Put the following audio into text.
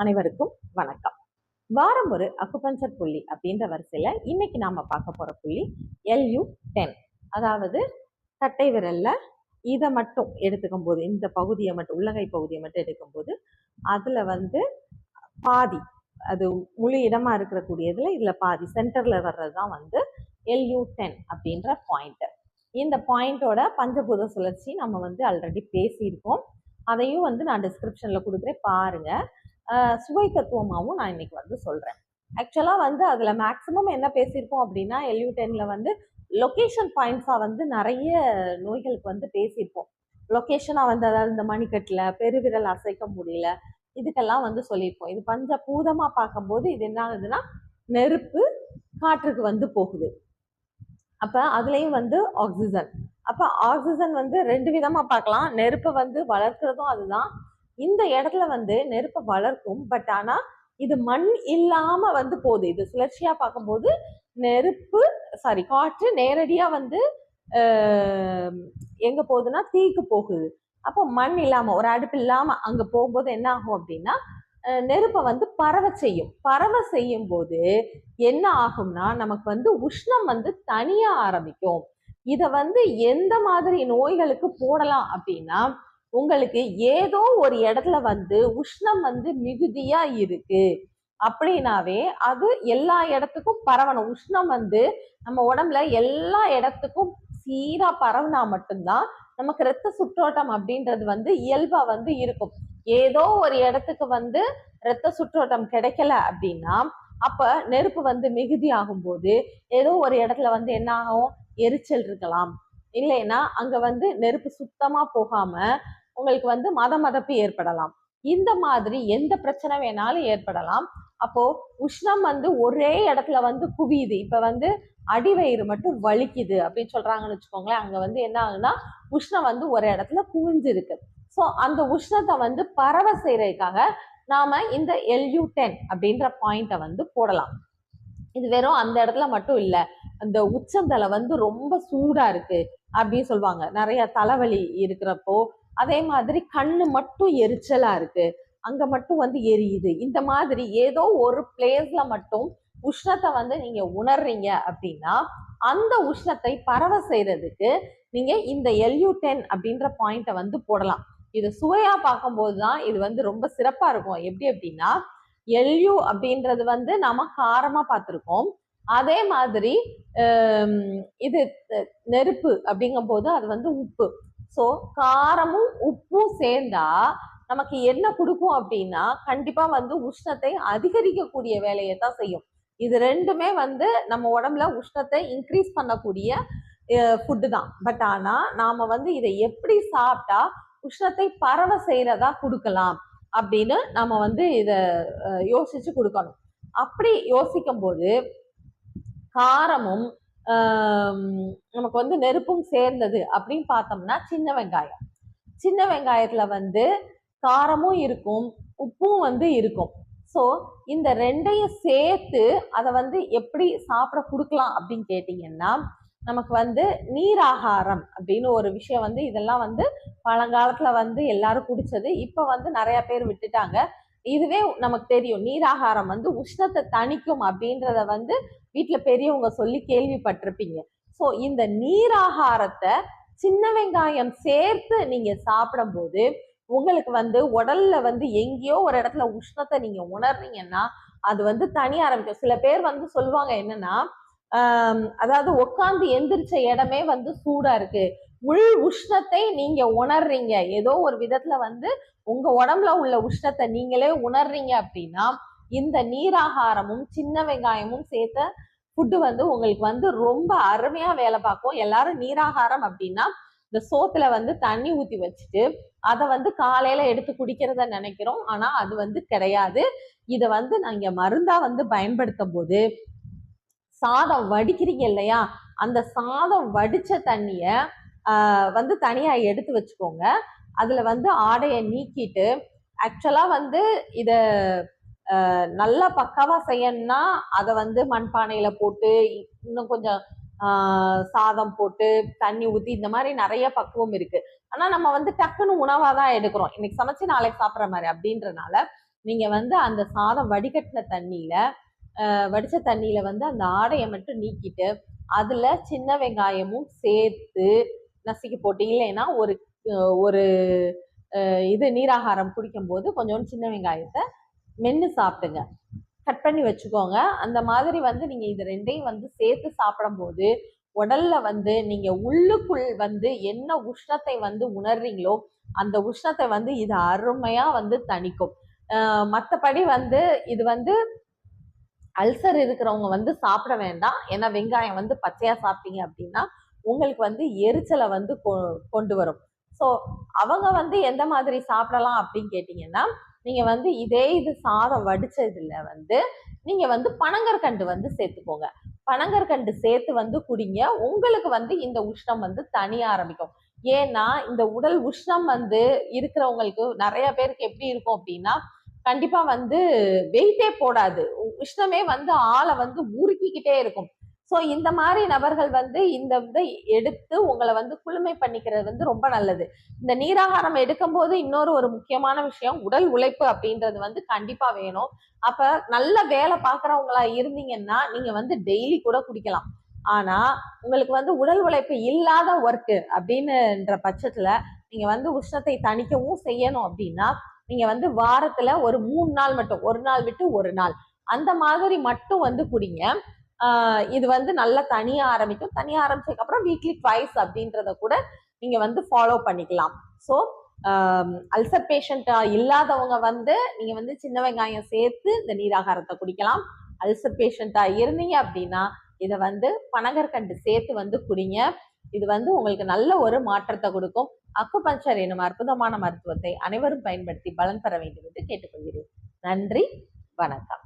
அனைவருக்கும் வணக்கம். வாரம் ஒரு அக்குபஞ்சர் புள்ளி அப்படின்ற வரிசையில இன்னைக்கு நாம பார்க்க போற புள்ளி LU10. அதாவது கட்டை விரல்ல இதை மட்டும் எடுத்துக்கும் போது, இந்த பகுதியை மட்டும், உள்ளங்கை பகுதியை மட்டும் எடுக்கும் போது அதுல பாதி, அது முழு இடமா இருக்கக்கூடியதுல இதுல பாதி சென்டர்ல வர்றதுதான் LU10 அப்படின்ற பாயிண்ட். இந்த பாயிண்டோட பஞ்சபூத சுழற்சி நம்ம ஆல்ரெடி பேசியிருக்கோம். அதையும் நான் டிஸ்கிரிப்ஷன்ல கொடுக்குறேன், பாருங்க. சுவை தத்துவமாகவும் நான் இன்னைக்கு சொல்றேன். ஆக்சுவலாக அதுல மேக்சிமம் என்ன பேசியிருக்கோம் அப்படின்னா, LU10ல லொக்கேஷன் பாயிண்ட்ஸாக நிறைய நோய்களுக்கு பேசியிருப்போம். லொக்கேஷனா அதாவது இந்த மணிக்கட்டில் பெருவிரல் அசைக்க முடியல, இதுக்கெல்லாம் சொல்லியிருப்போம். இது பஞ்சபூதமா பார்க்கும்போது இது என்ன ஆகுதுன்னா, நெருப்பு காற்றுக்கு போகுது. அப்ப அதுலயும் ஆக்சிஜன். அப்ப ஆக்சிஜன் ரெண்டு விதமா பார்க்கலாம். நெருப்பை வளர்க்கிறதும் அதுதான். இந்த இடத்துல நெருப்பை வளர்க்கும். பட் ஆனா இது மண் இல்லாம போகுது. இது சுழற்சியா பார்க்கும்போது நெருப்பு காற்று நேரடியா எங்க போகுதுன்னா தீக்கு போகுது. அப்போ மண் இல்லாம, ஒரு அடுப்பு இல்லாம அங்க போகும்போது என்ன ஆகும் அப்படின்னா, நெருப்பை பரவ செய்யும். பரவ செய்யும் போது என்ன ஆகும்னா, நமக்கு உஷ்ணம் தனியா ஆரம்பிக்கும். இத எந்த மாதிரி நோய்களுக்கு போடலாம் அப்படின்னா, உங்களுக்கு ஏதோ ஒரு இடத்துல உஷ்ணம் மிகுதியா இருக்கு அப்படின்னாவே அது எல்லா இடத்துக்கும் பரவணும். உஷ்ணம் நம்ம உடம்புல எல்லா இடத்துக்கும் சீரா பரவுனா மட்டும்தான் நமக்கு ரத்த சுற்றோட்டம் அப்படின்றது இயல்பா இருக்கும். ஏதோ ஒரு இடத்துக்கு ரத்த சுற்றோட்டம் கிடைக்கல அப்படின்னா, அப்ப நெருப்பு மிகுதி ஆகும் போது ஏதோ ஒரு இடத்துல என்ன ஆகும், எரிச்சல் இருக்கலாம். இல்லைன்னா அங்க நெருப்பு சுத்தமா போகாம உங்களுக்கு மதமதப்பு ஏற்படலாம். இந்த மாதிரி எந்த பிரச்சனை வேணாலும் ஏற்படலாம். அப்போ உஷ்ணம் ஒரே இடத்துல குவியுது. இப்ப அடிவயிறு மட்டும் வலிக்குது அப்படின்னு சொல்றாங்கன்னு வச்சுக்கோங்களேன். அங்க என்ன ஆகுதுன்னா, உஷ்ணம் ஒரு இடத்துல குவிஞ்சிருக்கு. ஸோ அந்த உஷ்ணத்தை பரவ செய்யறதுக்காக நாம இந்த LU10 அப்படின்ற பாயிண்ட்டை போடலாம். இது வெறும் அந்த இடத்துல மட்டும் இல்லை, அந்த உச்சந்தலை ரொம்ப சூடா இருக்கு அப்படின்னு சொல்லுவாங்க. நிறைய தலைவலி இருக்கிறப்போ, அதே மாதிரி கண்ணு மட்டும் எரிச்சலா இருக்கு, அங்க மட்டும் எரியுது, இந்த மாதிரி ஏதோ ஒரு பிளேஸ்ல மட்டும் உஷ்ணத்தை நீங்க உணர்றீங்க அப்படின்னா, அந்த உஷ்ணத்தை பரவ செய்யறதுக்கு நீங்க இந்த LU10 அப்படின்ற பாயிண்ட்டை போடலாம். இது சுவையா பார்க்கும்போதுதான் இது ரொம்ப சிறப்பா இருக்கும். எப்படி அப்படின்னா, LU அப்படின்றது நம்ம காரமா பார்த்திருக்கோம். அதே மாதிரி இது நெருப்பு அப்படிங்கும் போது அது உப்பு. ஸோ காரமும் உப்பும் சேர்ந்தா நமக்கு என்ன கொடுக்கும் அப்படின்னா, கண்டிப்பா உஷ்ணத்தை அதிகரிக்கக்கூடிய வேலையை தான் செய்யும். இது ரெண்டுமே நம்ம உடம்புல உஷ்ணத்தை இன்க்ரீஸ் பண்ணக்கூடிய ஃபுட்டு தான். பட் ஆனா நாம இதை எப்படி சாப்பிட்டா உஷ்ணத்தை பரவ செய்யறதா கொடுக்கலாம் அப்படின்னு நம்ம இத யோசிச்சு கொடுக்கணும். அப்படி யோசிக்கும் போது காரமும் நமக்கு நெருப்பும் சேர்ந்தது அப்படின்னு பார்த்தோம்னா, சின்ன வெங்காயம். சின்ன வெங்காயத்துல காரமும் இருக்கும், உப்பும் இருக்கும். ஸோ இந்த ரெண்டையும் சேர்த்து அதை எப்படி சாப்பிட கொடுக்கலாம் அப்படின்னு கேட்டீங்கன்னா, நமக்கு நீராகாரம் அப்படின்னு ஒரு விஷயம் இதெல்லாம் பழங்காலத்துல எல்லாரும் குடிச்சது. இப்ப நிறைய பேர் விட்டுட்டாங்க. இதுவே நமக்கு தெரியும், நீராகாரம் உஷ்ணத்தை தணிக்கும் அப்படின்றத வீட்டுல பெரியவங்க சொல்லி கேள்விப்பட்டிருப்பீங்க. ஸோ இந்த நீராகாரத்தை சின்ன வெங்காயம் சேர்த்து நீங்க சாப்பிடும் போது உங்களுக்கு உடல்ல எங்கேயோ ஒரு இடத்துல உஷ்ணத்தை நீங்க உணர்றீங்கன்னா அது தனி ஆரம்பிக்கும். சில பேர் சொல்லுவாங்க என்னன்னா, அதாவது உட்காந்து எந்திரிச்ச இடமே சூடா இருக்கு, உள் உஷ்ணத்தை நீங்க உணர்றீங்க, ஏதோ ஒரு விதத்துல உங்க உடம்புல உள்ள உஷ்ணத்தை நீங்களே உணர்றீங்க அப்படின்னா, இந்த நீராகாரமும் சின்ன வெங்காயமும் சேர்த்த ஃபுட்டு உங்களுக்கு ரொம்ப அருமையா வேலை பார்க்கும். எல்லாரும் நீராகாரம் அப்படின்னா இந்த சோத்துல தண்ணி ஊத்தி வச்சுட்டு அதை காலையில எடுத்து குடிக்கிறத நினைக்கிறோம். ஆனா அது கிடையாது. இதை நாங்க மருந்தா பயன்படுத்தும் போது, சாதம் வடிக்கிறீங்க இல்லையா, அந்த சாதம் வடிச்ச தண்ணிய தனியா எடுத்து வச்சுக்கோங்க. அதுல ஆடையை நீக்கிட்டு, ஆக்சுவலா இத நல்லா பக்காவா செய்யணும்னா அதை மண்பானையில போட்டு இன்னும் கொஞ்சம் சாதம் போட்டு தண்ணி ஊத்தி இந்த மாதிரி நிறைய பக்குவம் இருக்கு. ஆனா நம்ம டக்குன்னு உணவா தான் எடுக்கிறோம், இன்னைக்கு சமைச்சு நாளைக்கு சாப்பிட்ற மாதிரி அப்படின்றனால நீங்க வந்து அந்த சாதம் வடிகட்டின தண்ணியில வடிச்ச தண்ணியில வந்து அந்த ஆடையை மட்டும் நீக்கிட்டு அதுல சின்ன வெங்காயமும் சேர்த்து நசுக்கி போட்டு, இல்லைன்னா ஒரு ஒரு இது நீராகாரம் குடிக்கும் போது கொஞ்சோண்டு சின்ன வெங்காயத்தை மென்று சாப்பிடுங்க, கட் பண்ணி வச்சுக்கோங்க. அந்த மாதிரி வந்து நீங்க இது ரெண்டையும் வந்து சேர்த்து சாப்பிடும் போது உடல்ல வந்து நீங்க உள்ளுக்குள் வந்து என்ன உஷ்ணத்தை வந்து உணர்றீங்களோ அந்த உஷ்ணத்தை வந்து இது அருமையா வந்து தணிக்கும். மற்றபடி வந்து இது வந்து அல்சர் இருக்கிறவங்க வந்து சாப்பிட வேண்டாம். ஏன்னா வெங்காயம் வந்து பச்சையா சாப்பிட்டீங்க அப்படின்னா உங்களுக்கு வந்து எரிச்சலை வந்து கொண்டு வரும். ஸோ அவங்க வந்து எந்த மாதிரி சாப்பிடலாம் அப்படின்னு கேட்டீங்கன்னா, நீங்க வந்து இது சாதம் வடிச்சதுல வந்து நீங்க வந்து பனங்கற்கண்டு வந்து சேர்த்துக்கோங்க. பனங்கற்கண்டு சேர்த்து வந்து குடிங்க. உங்களுக்கு வந்து இந்த உஷ்ணம் வந்து தணிய ஆரம்பிக்கும். ஏன்னா இந்த உடல் உஷ்ணம் வந்து இருக்கிறவங்களுக்கு நிறைய பேருக்கு எப்படி இருக்கும் அப்படின்னா, கண்டிப்பா வந்து வெயிட்டே போடாது, உஷ்ணமே வந்து ஆளை வந்து உருக்கிக்கிட்டே இருக்கும். ஸோ இந்த மாதிரி நபர்கள் வந்து இந்த இதை எடுத்து உங்களை வந்து குளுமை பண்ணிக்கிறது வந்து ரொம்ப நல்லது. இந்த நீராகாரம் எடுக்கும் போது இன்னொரு ஒரு முக்கியமான விஷயம், உடல் உழைப்பு அப்படின்றது வந்து கண்டிப்பா வேணும். அப்ப நல்ல வேலை பார்க்குறவங்களா இருந்தீங்கன்னா நீங்க வந்து டெய்லி கூட குடிக்கலாம். ஆனா உங்களுக்கு வந்து உடல் உழைப்பு இல்லாத ஒர்க்கு அப்படின்னுன்ற பட்சத்துல நீங்க வந்து உஷ்ணத்தை தணிக்கவும் செய்யணும் அப்படின்னா நீங்க வந்து வாரத்துல ஒரு 3 நாள் மட்டும், ஒரு நாள் விட்டு ஒரு நாள் அந்த மாதிரி மட்டும் வந்து குடிங்க. இது வந்து நல்லா தனியா ஆரம்பிக்கும். தனியா ஆரம்பிச்சதுக்கு அப்புறம் வீக்லி ட்வைஸ் அப்படின்றத கூட நீங்க வந்து ஃபாலோ பண்ணிக்கலாம். ஸோ அல்சர் பேஷண்டா இல்லாதவங்க வந்து நீங்க வந்து சின்ன வெங்காயம் சேர்த்து இந்த நீராகாரத்தை குடிக்கலாம். அல்சர் பேஷண்டா இருந்தீங்க அப்படின்னா இதை வந்து பனங்கற்கண்டு சேர்த்து வந்து குடிங்க. இது வந்து உங்களுக்கு நல்ல ஒரு மாற்றத்தை கொடுக்கும். அக்குபஞ்சர் எனும் அற்புதமான மருத்துவத்தை அனைவரும் பயன்படுத்தி பலன் பெற வேண்டும் என்று கேட்டுக்கொள்கிறேன். நன்றி, வணக்கம்.